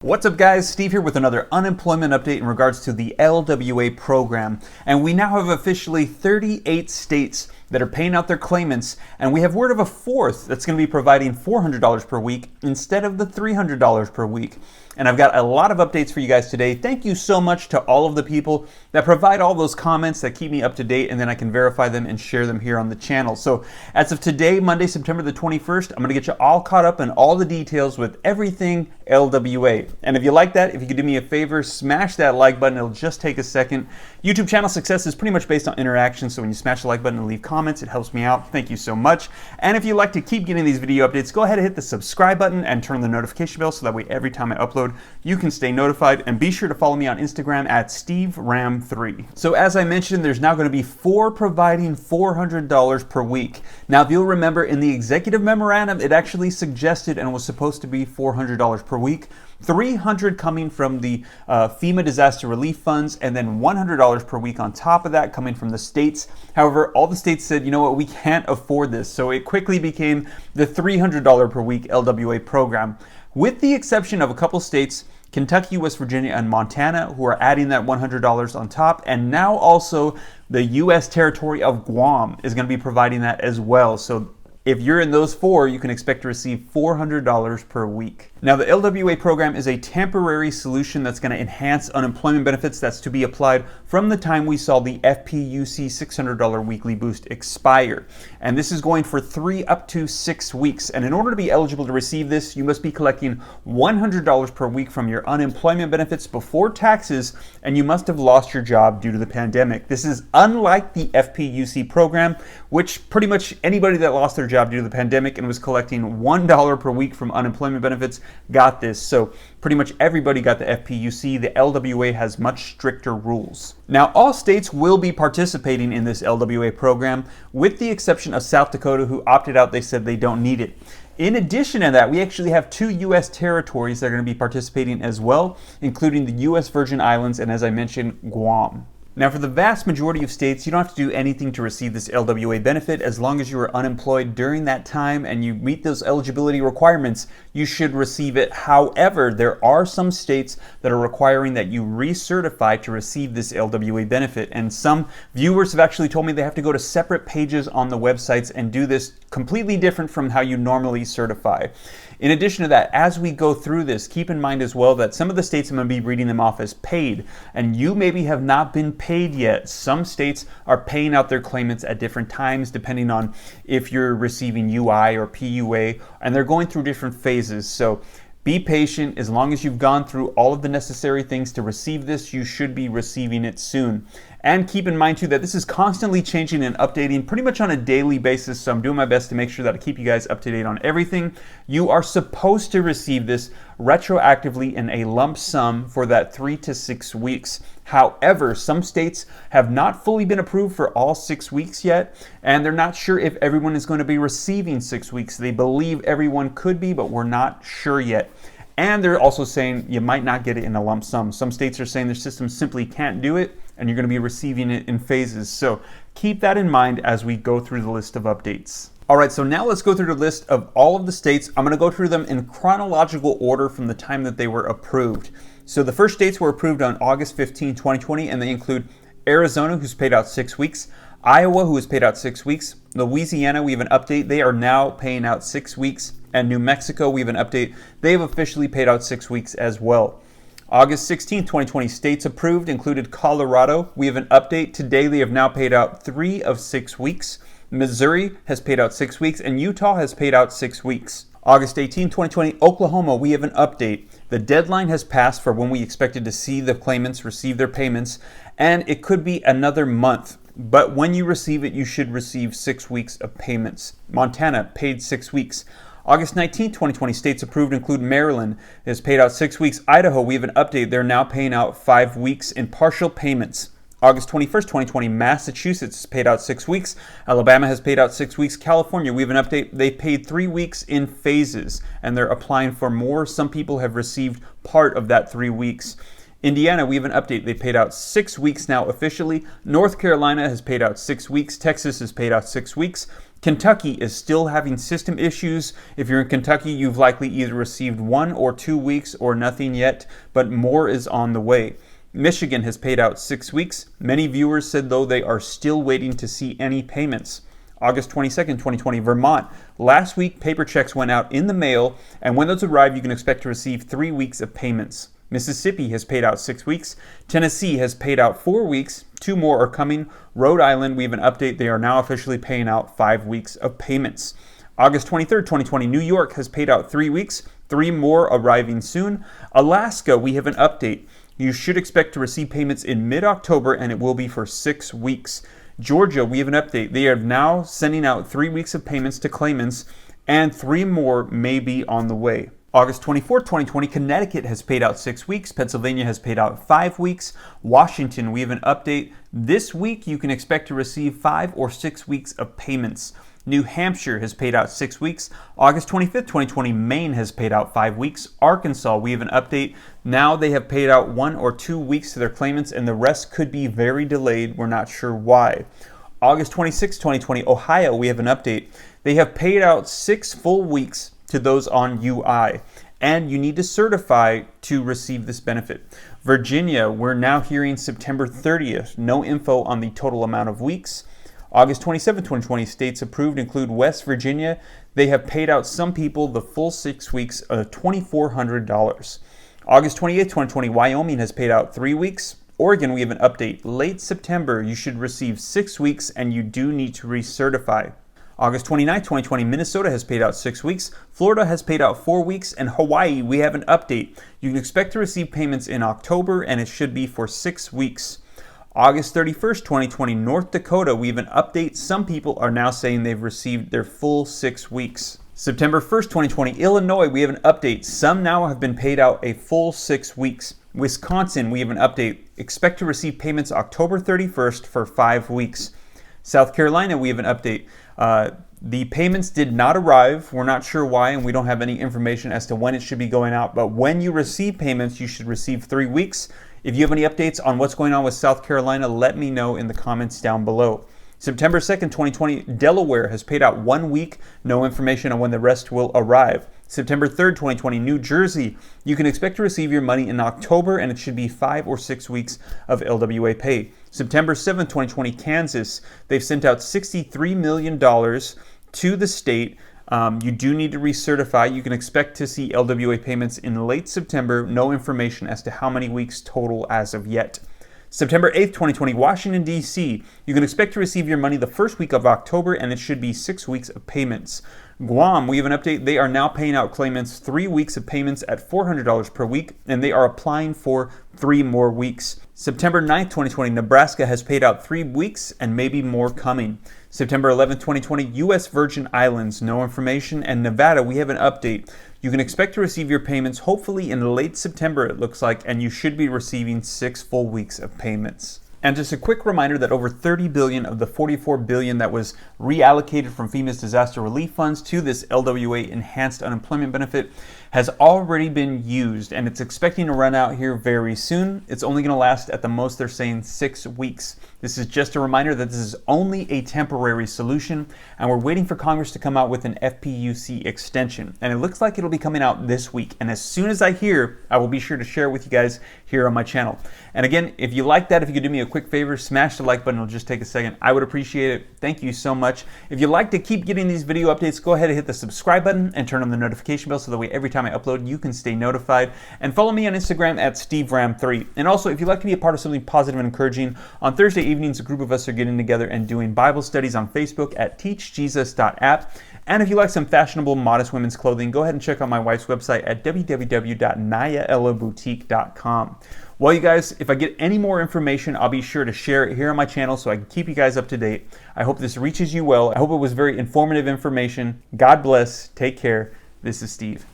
What's up guys, Steve here with another unemployment update in regards to the LWA program. And we now have officially 38 states that are paying out their claimants, and we have word of a fourth that's going to be providing $400 per week instead of the $300 per week. And I've got a lot of updates for you guys today. Thank you so much to all of the people that provide all those comments that keep me up to date, and then I can verify them and share them here on the channel. So as of today, Monday, September the 21st, I'm going to get you all caught up in all the details with everything LWA. And if you like that, if you could do me a favor, smash that like button. It'll just take a second. YouTube channel success is pretty much based on interaction, so when you smash the like button and leave comments, it helps me out. Thank you so much. And if you'd like to keep getting these video updates, go ahead and hit the subscribe button and turn the notification bell so that way every time I upload, you can stay notified. And be sure to follow me on Instagram at SteveRam3. So as I mentioned, there's now going to be 4 providing $400 per week. Now, if you'll remember, in the executive memorandum, it actually suggested and was supposed to be $400 per week. $300 coming from the FEMA disaster relief funds, and then $100 per week on top of that coming from the states. However, all the states said, you know what, we can't afford this. So it quickly became the $300 per week LWA program, with the exception of a couple states, Kentucky, West Virginia, and Montana, who are adding that $100 on top. And now also the U.S. territory of Guam is going to be providing that as well. So if you're in those 4, you can expect to receive $400 per week. Now, the LWA program is a temporary solution that's going to enhance unemployment benefits that's to be applied from the time we saw the FPUC $600 weekly boost expire. And this is going for 3 up to 6 weeks. And in order to be eligible to receive this, you must be collecting $100 per week from your unemployment benefits before taxes, and you must have lost your job due to the pandemic. This is unlike the FPUC program, which pretty much anybody that lost their job due to the pandemic and was collecting $1 per week from unemployment benefits got this. So pretty much everybody got the FPUC. The LWA has much stricter rules. Now, all states will be participating in this LWA program, with the exception of South Dakota, who opted out. They said they don't need it. In addition to that, we actually have 2 U.S. territories that are going to be participating as well, including the U.S. Virgin Islands and, as I mentioned, Guam. Now, for the vast majority of states, you don't have to do anything to receive this LWA benefit. As long as you were unemployed during that time and you meet those eligibility requirements, you should receive it. However, there are some states that are requiring that you recertify to receive this LWA benefit. And some viewers have actually told me they have to go to separate pages on the websites and do this completely different from how you normally certify. In addition to that, as we go through this, keep in mind as well that some of the states, I'm going to be reading them off as paid, and you maybe have not been paid yet. Some states are paying out their claimants at different times depending on if you're receiving UI or PUA, and they're going through different phases. So be patient. As long as you've gone through all of the necessary things to receive this, you should be receiving it soon. And keep in mind too that this is constantly changing and updating pretty much on a daily basis, so I'm doing my best to make sure that I keep you guys up to date on everything. You are supposed to receive this retroactively in a lump sum for that 3 to 6 weeks. However, some states have not fully been approved for all 6 weeks yet, and they're not sure if everyone is going to be receiving 6 weeks. They believe everyone could be, but we're not sure yet. And they're also saying you might not get it in a lump sum. Some states are saying their system simply can't do it, and you're going to be receiving it in phases. So keep that in mind as we go through the list of updates. All right, so now let's go through the list of all of the states. I'm going to go through them in chronological order from the time that they were approved. So the first states were approved on August 15, 2020, and they include Arizona, who's paid out 6 weeks, Iowa, who has paid out 6 weeks, Louisiana, we have an update. They are now paying out 6 weeks. And New Mexico, we have an update. They have officially paid out 6 weeks as well. August 16, 2020, states approved included Colorado. We have an update. Today, they have now paid out 3 of 6 weeks. Missouri has paid out 6 weeks, and Utah has paid out 6 weeks. August 18, 2020, Oklahoma, we have an update. The deadline has passed for when we expected to see the claimants receive their payments, and it could be another month. But when you receive it, you should receive 6 weeks of payments. Montana paid 6 weeks. August 19, 2020, states approved include Maryland has paid out 6 weeks. Idaho, we have an update. They're now paying out 5 weeks in partial payments. August 21st, 2020, Massachusetts has paid out 6 weeks. Alabama has paid out 6 weeks. California, we have an update. They paid 3 weeks in phases, and they're applying for more. Some people have received part of that 3 weeks. Indiana, we have an update. They paid out 6 weeks now officially. North Carolina has paid out 6 weeks. Texas has paid out 6 weeks. Kentucky is still having system issues. If you're in Kentucky, you've likely either received 1 or 2 weeks or nothing yet, but more is on the way. Michigan has paid out 6 weeks. Many viewers said, though, they are still waiting to see any payments. August 22nd, 2020, Vermont. Last week, paper checks went out in the mail, and when those arrive, you can expect to receive 3 weeks of payments. Mississippi has paid out 6 weeks. Tennessee has paid out 4 weeks. 2 more are coming. Rhode Island, we have an update. They are now officially paying out 5 weeks of payments. August 23rd, 2020, New York has paid out 3 weeks. 3 more arriving soon. Alaska, we have an update. You should expect to receive payments in mid-October, and it will be for 6 weeks. Georgia, we have an update. They are now sending out 3 weeks of payments to claimants, and 3 more may be on the way. August 24th, 2020, Connecticut has paid out 6 weeks. Pennsylvania has paid out 5 weeks. Washington, we have an update. This week, you can expect to receive 5 or 6 weeks of payments. New Hampshire has paid out 6 weeks. August 25th, 2020, Maine has paid out 5 weeks. Arkansas, we have an update. Now they have paid out 1 or 2 weeks to their claimants, and the rest could be very delayed. We're not sure why. August 26th, 2020, Ohio, we have an update. They have paid out 6 full weeks to those on UI, and you need to certify to receive this benefit. Virginia, we're now hearing September 30th. No info on the total amount of weeks. August 27, 2020, states approved include West Virginia. They have paid out some people the full 6 weeks of $2,400. August 28, 2020, Wyoming has paid out 3 weeks. Oregon, we have an update. Late September, you should receive 6 weeks, and you do need to recertify. August 29, 2020, Minnesota has paid out 6 weeks. Florida has paid out 4 weeks. And Hawaii, we have an update. You can expect to receive payments in October, and it should be for 6 weeks. August 31st, 2020, North Dakota, we have an update. Some people are now saying they've received their full 6 weeks. September 1st, 2020, Illinois, we have an update. Some now have been paid out a full 6 weeks. Wisconsin, we have an update. Expect to receive payments October 31st for 5 weeks. South Carolina, we have an update. The payments did not arrive. We're not sure why, and we don't have any information as to when it should be going out. But when you receive payments, you should receive 3 weeks. If you have any updates on what's going on with South Carolina, let me know in the comments down below. September 2nd, 2020, Delaware has paid out 1 week. No information on when the rest will arrive. September 3rd, 2020, New Jersey, you can expect to receive your money in October, and it should be 5 or 6 weeks of LWA pay. September 7th, 2020, Kansas, they've sent out $63 million to the state. You do need to recertify. You can expect to see LWA payments in late September. No information as to how many weeks total as of yet. September 8th, 2020, Washington, D.C. You can expect to receive your money the first week of October, and it should be 6 weeks of payments. Guam, we have an update. They are now paying out claimants 3 weeks of payments at $400 per week, and they are applying for 3 more weeks. September 9th, 2020, Nebraska has paid out 3 weeks and maybe more coming. September 11th, 2020, U.S. Virgin Islands, no information. And Nevada, we have an update. You can expect to receive your payments hopefully in late September, it looks like, and you should be receiving 6 full weeks of payments. And just a quick reminder that over $30 billion of the $44 billion that was reallocated from FEMA's disaster relief funds to this LWA enhanced unemployment benefit has already been used, and it's expecting to run out here very soon. It's only going to last at the most, they're saying, 6 weeks. This is just a reminder that this is only a temporary solution, and we're waiting for Congress to come out with an FPUC extension. And it looks like it'll be coming out this week. And as soon as I hear, I will be sure to share with you guys here on my channel. And again, if you like that, if you could do me a quick favor, smash the like button. It'll just take a second. I would appreciate it. Thank you so much. If you'd like to keep getting these video updates, go ahead and hit the subscribe button and turn on the notification bell so that way every time I upload, you can stay notified. And follow me on Instagram at SteveRam3. And also, if you'd like to be a part of something positive and encouraging, on Thursday evenings, a group of us are getting together and doing Bible studies on Facebook at teachjesus.app. And if you like some fashionable, modest women's clothing, go ahead and check out my wife's website at www.nayaellaboutique.com. Well, you guys, if I get any more information, I'll be sure to share it here on my channel so I can keep you guys up to date. I hope this reaches you well. I hope it was very informative information. God bless. Take care. This is Steve.